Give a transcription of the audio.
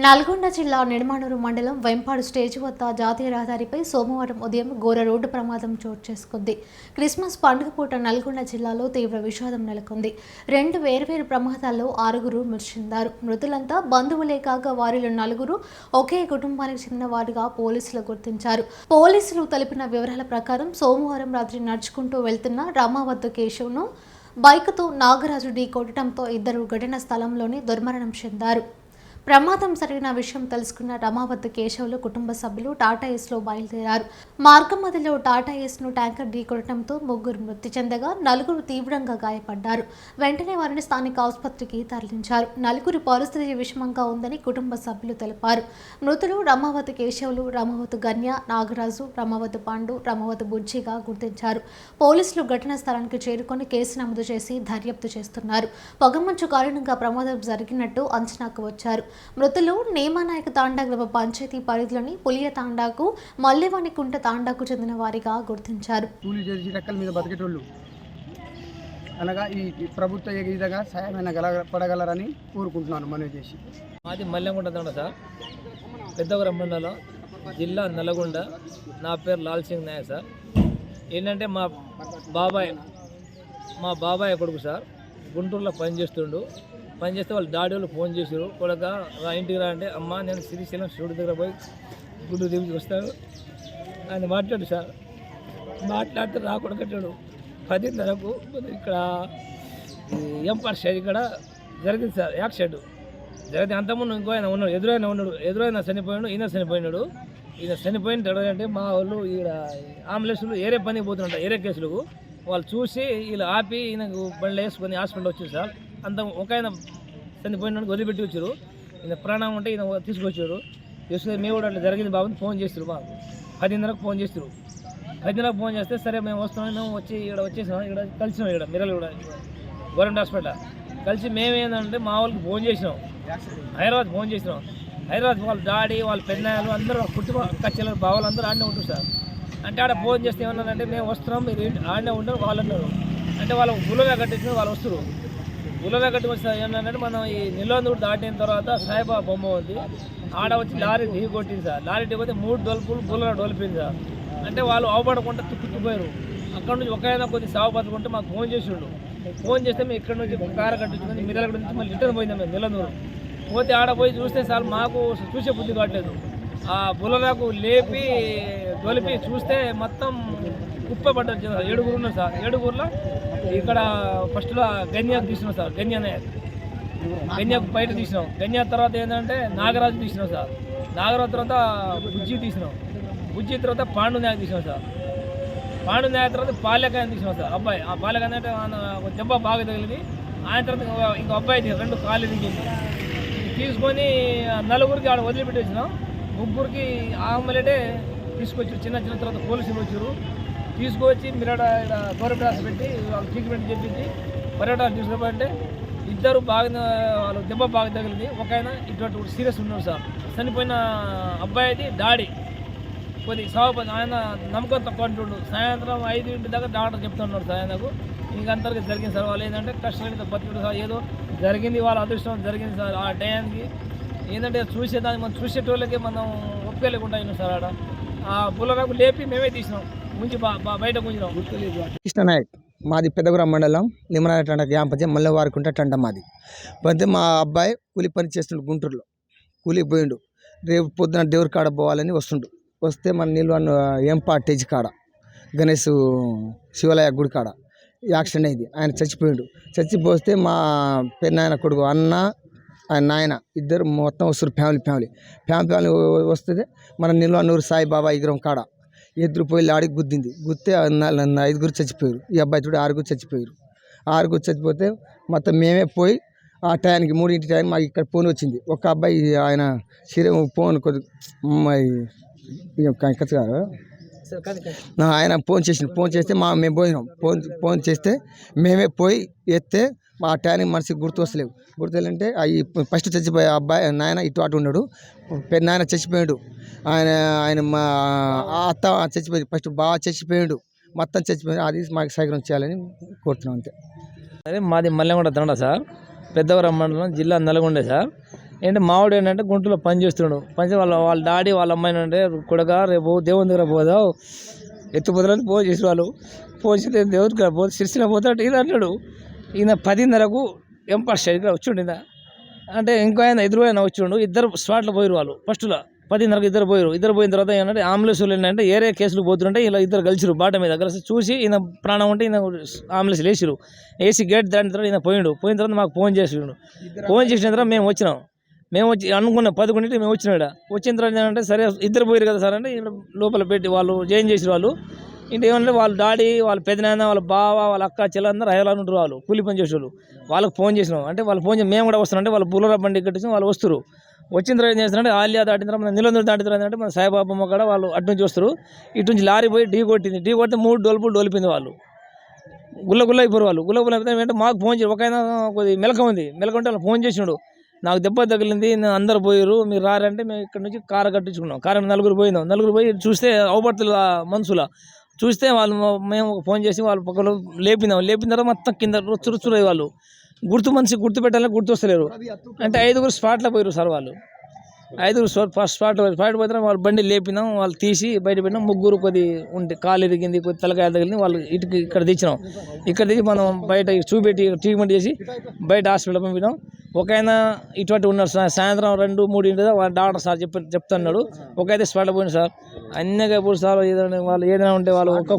నల్గొండ జిల్లా నిడమానూరు మండలం వెంపాడు స్టేజ్ వద్ద జాతీయ రహదారిపై సోమవారం ఉదయం ఘోర రోడ్డు ప్రమాదం చోటు చేసుకుంది. క్రిస్మస్ పండుగ పూట నల్గొండ జిల్లాలో తీవ్ర విషాదం నెలకొంది. రెండు వేర్వేరు ప్రమాదాల్లో 6 మృతి చెందారు. మృతులంతా బంధువులే కాగా వారిలో 4 ఒకే కుటుంబానికి చెందిన వారుగా పోలీసులు గుర్తించారు. పోలీసులు తెలిపిన వివరాల ప్రకారం సోమవారం రాత్రి నడుచుకుంటూ వెళ్తున్న రామావత్ కేశవ్ను బైక్తో నాగరాజు ఢీకొట్టడంతో 2 ఘటనా స్థలంలోనే దుర్మరణం చెందారు. ప్రమాదం జరిగిన విషయం తెలుసుకున్న రమావత్ కేశవులు కుటుంబ సభ్యులు టాటా ఏస్లో బయలుదేరారు. మార్గం మధ్యలో టాటా ఏస్ను ట్యాంకర్ ఢీకొట్టడంతో 3 మృతి చెందగా 4 తీవ్రంగా గాయపడ్డారు. వెంటనే వారిని స్థానిక ఆసుపత్రికి తరలించారు. 4 పరిస్థితి విషమంగా ఉందని కుటుంబ సభ్యులు తెలిపారు. మృతులు రమావత్ కేశవులు, రమావత్ గన్య, నాగరాజు, రమావత్ పాండు, రమావత్ బుజ్జిగా గుర్తించారు. పోలీసులు ఘటనా స్థలానికి చేరుకొని కేసు నమోదు చేసి దర్యాప్తు చేస్తున్నారు. పొగమంచు కారణంగా ప్రమాదం జరిగినట్టు అంచనాకు వచ్చారు. మృతులు నేమానాయక తాండా గ్రామ పంచాయతీ పరిధిలోని పులియ తాండాకు, మల్లెవాణికుంట తాండాకు చెందిన వారిగా గుర్తించారు. అనగా ఈ ప్రభుత్వ ఏ విధంగా సాయమైన పడగలరని కోరుకుంటున్నాను. మనవి చేసి మాది మల్లెంగుంట తాండా సార్, పెద్దవరం మండలం, జిల్లా నల్గొండ. నా పేరు లాల్ సింగ్ నాయక్ సార్. ఏంటంటే మా బాబాయ్ కొడుకు సార్ గుంటూరులో పనిచేస్తే వాళ్ళ డాడీ వాళ్ళు ఫోన్ చేశారు, కొడక ఇంటికి రా అంటే, అమ్మ నేను శ్రీశైలం శివుడి దగ్గర పోయి గుంటూరు దిగి వస్తాను ఆయన మాట్లాడు సార్. మాట్లాడితే రాకుండా కట్టాడు 10:30కు ఇక్కడ ఎంపార్ షైడ్ ఇక్కడ జరిగింది సార్. యాక్సిడెంట్ జరిగితే అంతకుముందు ఇంకో ఆయన ఉన్నాడు, ఎదురైన చనిపోయాడు, ఈయన చనిపోయినాడు. ఈయన చనిపోయిన తర్వాత అంటే మా వాళ్ళు ఇక్కడ అంబులెన్స్లు ఏరే పనికి పోతుంటారు, ఏరే కేసులకు వాళ్ళు చూసి వీళ్ళు ఆపి ఈయనకు బండ్లు వేసుకొని హాస్పిటల్ వచ్చారు సార్. అంత ఒక ఆయన చనిపోయిన వదిలిపెట్టి వచ్చారు. ఈయన ప్రాణం ఉంటే ఈయన తీసుకొచ్చారు. తీసుకుని మేము కూడా అట్లా జరిగింది బాగుంది ఫోన్ చేస్తారు. మాకు 10:30కు ఫోన్ చేస్తారు. 10:30కు ఫోన్ చేస్తే సరే మేము వస్తున్నాం, మేము వచ్చి ఇక్కడ వచ్చేసాం. ఇక్కడ కలిసినాం, ఇక్కడ మిర్రల్ కూడా గవర్నమెంట్ హాస్పిటల్ కలిసి మేమేందంటే మా వాళ్ళకి ఫోన్ చేసినాం, హైదరాబాద్ ఫోన్ చేసినాం. హైదరాబాద్ వాళ్ళ డాడీ వాళ్ళ పెద్దలు అందరూ కుటుంబ కచ్చలు బావాలు అందరూ ఆడనే ఉంటారు సార్. అంటే ఆడ ఫోన్ చేస్తే ఏమన్నారంటే మేము వస్తున్నాం, మీరు ఆడనే ఉంటారు వాళ్ళు అన్నారు. అంటే వాళ్ళు గుల్లగా కట్టించిన వాళ్ళు వస్తారు. గుల్లగా కట్టి వస్తే ఏమన్నారంటే మనం ఈ నిల్వందూరు దాటిన తర్వాత సాయిబాబా బొమ్మ ఉంది, ఆడ వచ్చి లారీ ఢీ కొట్టింది సార్. లారీ ఢీ కొట్టి 3 డొలుపులు గుల్లగా డొలిపింది సార్. అంటే వాళ్ళు అవపడకుండా తిప్పుకుపోయారు. అక్కడ నుంచి ఒక ఆయన కొద్ది సాగు పట్టుకుంటే మాకు ఫోన్ చేసిండు. ఫోన్ చేస్తే మేము ఇక్కడ నుంచి కారు కట్టించుకొని మిర్రల నుంచి మళ్ళీ రిటర్న్ పోయిందాం మేము నిల్వందూరు. పోతే ఆడ పోయి చూస్తే సార్ మాకు చూసే బుద్ధి కావట్లేదు. ఆ బుల్లరాకు లేపి దొలిపి చూస్తే మొత్తం కుప్ప పడ్డారు. 7 ఉన్నారు సార్. 7లో ఇక్కడ ఫస్ట్లో గన్యాకు తీసినాం సార్, గన్యాకు బయట తీసినాం. గన్యా తర్వాత ఏంటంటే నాగరాజు తీసినాం సార్. నాగరాజు తర్వాత బుజ్జి తర్వాత పాండు నాయకు తీసినాం సార్. పాండు నాయక తర్వాత పాలకాయని తీసినాం సార్. అబ్బాయి ఆ పాలకాయ అంటే దెబ్బ బాగా తగిలింది. ఆయన తర్వాత ఇంకో అబ్బాయి 2 కాళ్ళు దిగింది. తీసుకొని 4కి ఆడ వదిలిపెట్టి వచ్చినాం. 3కి ఆమెలటే తీసుకొచ్చారు. చిన్న తర్వాత పోలీసులు వచ్చారు. తీసుకొచ్చి మిరాడ ఇక్కడ గవర్నమెంట్ హాస్పిటల్ పెట్టి వాళ్ళు ట్రీట్మెంట్ చేపించి పర్యటన తీసుకుపోయింటే 2 బాగా వాళ్ళు దెబ్బ బాగా తగిలింది. ఒక ఆయన ఇటువంటి సీరియస్ ఉన్నాడు సార్. చనిపోయిన అబ్బాయిది డాడీ కొద్ది సాగు ఆయన నమ్మకం తక్కువ అంటుండు. సాయంత్రం 5 దాకా డాక్టర్ చెప్తున్నాడు సార్ ఆయనకు. ఇంకంతవరకు జరిగింది సార్. వాళ్ళు ఏంటంటే కష్టపడి బతుకుడు సార్, ఏదో జరిగింది వాళ్ళ అదృష్టం జరిగింది సార్. ఆ టైంకి ఏంటంటే చూసేదాన్ని మనం చూసేటోళ్ళకి మనం ఒప్పుకోలేకుండా అయినాం సార్. ఆడ ఆ బుల్లరాకు లేపి మేమే తీసినాం, ముంచి బయట గుంజినాం. కృష్ణ నాయక్, మాది పెద్దగురం మండలం నిమ్మనాయట గ్రామ పంచాయతీ మల్లెవారికుంట టంట మాది. పోతే మా అబ్బాయి కూలి పని చేస్తుండు, గుంటూరులో కూలికి పోయిండు. రేపు పొద్దున దేవుడి కాడ పోవాలని వస్తే మన నిల్వన్ ఎంపాటేజ్ కాడ గణేష్ శివాలయ గుడి కాడ యాక్సిడెంట్ అయింది. ఆయన చచ్చిపోతే మా పెన్నాయన కొడుకు అన్న ఆయన నాయన 2 మొత్తం వస్తారు. ఫ్యామిలీ వస్తుంది. మన నిల్వన్నూరు సాయిబాబా విగ్రహం కాడ ఎదురు పోయి లాడికి గుద్దితే 5 చచ్చిపోయారు. ఈ అబ్బాయి చూడ 6 చచ్చిపోయారు. 6 చచ్చిపోతే మొత్తం మేమే పోయి ఆ టైంకి 3 టైం మాకు ఇక్కడ ఫోన్ వచ్చింది. ఒక అబ్బాయి ఆయన ఫోన్ గారు ఆయన ఫోన్ చేస్తే మేము పోయినాం. ఫోన్ చేస్తే మేమే పోయి ఎత్తే ఆ టైంకి మనిషికి గుర్తులేంటే అవి ఫస్ట్ చచ్చిపోయే అబ్బాయి నాయన అటు ఉన్నాడు. పెద్ద చచ్చిపోయాడు. ఆయన మా అత్త చచ్చిపోయింది. ఫస్ట్ బాగా చచ్చిపోయాడు, మొత్తం చచ్చిపోయాడు. అది మాకు సహకారం చేయాలని కోరుతున్నాం అంతే. అదే మాది మల్లెంగుంట తండా సార్, పెద్దవరం మండలం, జిల్లా నల్గొండ సార్. ఏంటంటే మావాడు ఏంటంటే గుంటూరులో పని చేస్తున్నాడు వాళ్ళ డాడీ వాళ్ళ అమ్మాయిని అంటే కొడగా రేపు దేవుని దగ్గర పోదావు ఎత్తుపోతారని ఫోన్ చేసి వాళ్ళు ఫోన్ చేస్తే దేవుడికి పోతే సిరిసిల్ల పోతాడు ఇది అంటాడు. ఈయన 10:30కు ఎంపాడు స్టేజ్కి వచ్చిండు ఈయన. అంటే ఇంకో ఆయన ఎదురు వచ్చిండు. ఇద్దరు స్పాట్లో పోయారు వాళ్ళు. ఫస్ట్లో 10:30కు ఇద్దరు పోయిన తర్వాత ఏంటంటే అంబులెన్స్ ఏంటంటే ఏరే కేసులు పోతుంటే ఇలా ఇద్దరు కలిసిరు బాట మీద కలిసి చూసి ఈయన ప్రాణం ఉంటే ఈయన అంబులెన్స్ వేసిరు. వేసి గేట్ దాటిన తర్వాత ఈయన పోయిన తర్వాత మాకు ఫోన్ చేసిండు. ఫోన్ చేసిన తర్వాత మేము వచ్చినాం. మేము వచ్చి అనుకున్నాం 11కి మేము వచ్చినాం. ఇక్కడ వచ్చిన తర్వాత ఏంటంటే సరే ఇద్దరు పోయారు కదా సార్ అంటే ఈయన లోపల పెట్టి వాళ్ళు జాయిన్ చేసిన వాళ్ళు. ఇంటి ఏమంటే వాళ్ళ డాడీ వాళ్ళ పెద్దనాన్న వాళ్ళ బావ వాళ్ళ అక్క చెల్లందరూ హైదరాబాద్ ఉంటారు. వాళ్ళు కూలి పని చేసేవాళ్ళు. వాళ్ళకి ఫోన్ చేసినాం. అంటే వాళ్ళు ఫోన్ చేసి మేము కూడా వస్తున్నాం అంటే వాళ్ళు బుల్లరా బండి కట్టించి వాళ్ళు వస్తారు. వచ్చిన తర్వాత ఏం చేస్తారంటే ఆలియా దాటిన తర్వాత మన నిలందరూ దాటిన తర్వాత అంటే మన సాయిబాబమ్మ కూడా వాళ్ళు అటు నుంచి వస్తారు. ఇటు నుంచి లారీ పోయి ఢీ కొట్టింది. ఢీ కొడితే 3 డోల్పులు డోలిపింది వాళ్ళు. గుల్ల అయిపోరు వాళ్ళు. గుల్ల అయిపోతే ఏంటంటే మాకు ఫోన్ చేసి ఒక ఆయన కొద్దిగా మెలక ఉంది. మెలక ఉంటే వాళ్ళు ఫోన్ చేసినాడు. నాకు దెబ్బ తగిలింది అందరు పోయారు మీరు రారంటే మేము ఇక్కడ నుంచి కారు కట్టించుకున్నాం. కారు 4 పోయినాం. 4 పోయి చూస్తే అవపడుతుల మనుషుల చూస్తే వాళ్ళు మేము ఫోన్ చేసి వాళ్ళ పక్కన లేపిన తర్వాత మొత్తం కింద రుచ్చురు వాళ్ళు గుర్తు పెట్టాలని గుర్తు వస్తలేరు. అంటే 5 స్పాట్లో పోయారు సార్ వాళ్ళు. 5 స్పాట్ పోతే వాళ్ళు బండి లేపినాం. వాళ్ళు తీసి బయట పెట్టినాం. 3 కొద్ది ఉంటే కాలు ఎరిగింది కొద్ది తలకాయ తగిలింది వాళ్ళు ఇక్కడ తెచ్చినాం. ఇక్కడ తెచ్చి మనం బయట చూపెట్టి ట్రీట్మెంట్ చేసి బయట హాస్పిటల్ పంపినాం. ఒక ఆయన ఇటువంటి ఉన్నారు సాయంత్రం 2-3 వాళ్ళ డాక్టర్ సార్ చెప్తున్నాడు. ఒక అయితే స్పాట్లో పోయింది సార్. అన్నగా ఇప్పుడు సార్ ఏదైనా వాళ్ళు ఏదైనా ఉంటే వాళ్ళు